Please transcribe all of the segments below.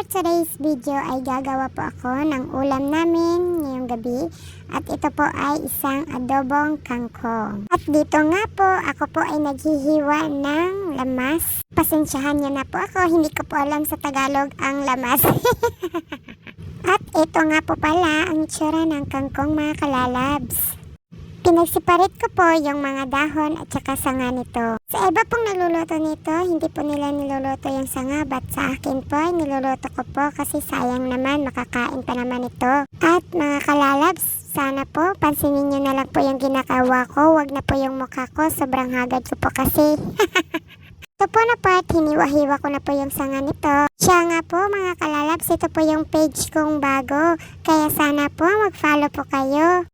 today's video ay gagawa po ako ng ulam namin ngayong gabi. At ito po ay isang adobong kangkong. At dito nga po, ako po ay naghihiwa ng lamas. Pasensyahan niyo na po ako, hindi ko po alam sa Tagalog ang lamas. At ito nga po pala ang itsura ng kangkong mga kalalabs. Pinagsiparit ko po yung mga dahon at saka sanga nito. Sa iba pong naluluto nito, hindi po nila niluluto yung sanga, but sa akin po ay niluluto ko po kasi sayang naman, makakain pa naman ito. At mga kalalabs, sana po pansinin nyo na lang po yung ginagawa ko, wag na po yung mukha ko, sobrang hagad ko po kasi. Ito po na part, hiniwa-hiwa ko na po yung sanga nito. Siya nga po mga kalalabs, ito po yung page kong bago, kaya sana po mag-follow po kayo.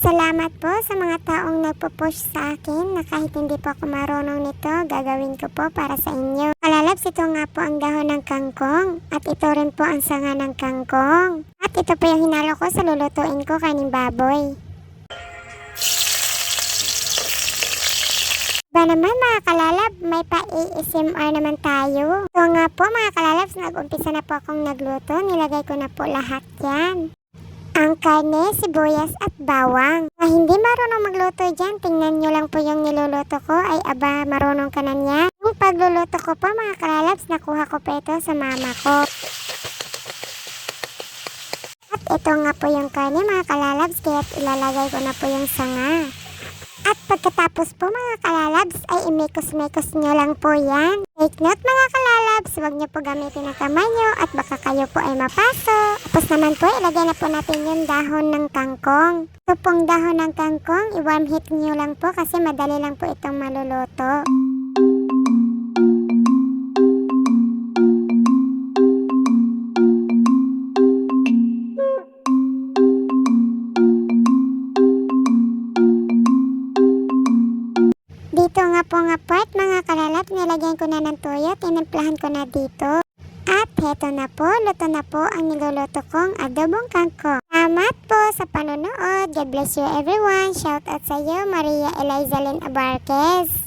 Salamat po sa mga taong nagpo-push sa akin na kahit hindi po ako marunong nito, gagawin ko po para sa inyo. Kalalabs, ito nga po ang dahon ng kangkong at ito rin po ang sanga ng kangkong. At ito po yung hinalo ko sa lulutuin ko kaning baboy. Ba naman mga kalalab, may pa-ASMR naman tayo. So nga po mga kalalabs, nag-umpisa na po akong nagluto, nilagay ko na po lahat yan. Ang karne, sibuyas at bawang. Na hindi marunong magluto dyan, tingnan nyo lang po yung niluluto ko, ay aba marunong ka na niya. Yung pagluluto ko po mga kalalabs, nakuha ko pa ito sa mama ko. At ito nga po yung karne mga kalalabs, kaya ilalagay ko na po yung sanga. At pagkatapos po mga kalalabs, ay imikos-mikos nyo lang po yan. Take note mga kalalabs, huwag nyo po gamitin ang kamay nyo at baka kayo po ay mapaso. Tapos naman po, ilagay na po natin yung dahon ng kangkong. Ito pong dahon ng kangkong, i-warm heat nyo lang po kasi madali lang po itong maluluto. Dito nga po nga part mga kalalab, nilagyan ko na ng toyo, tinimplahan ko na dito. At heto na po, luto na po ang niluluto kong adobong kangkong. Salamat po sa panonood. God bless you everyone. Shout out sa iyo, Maria Eliza Lynn Abarquez.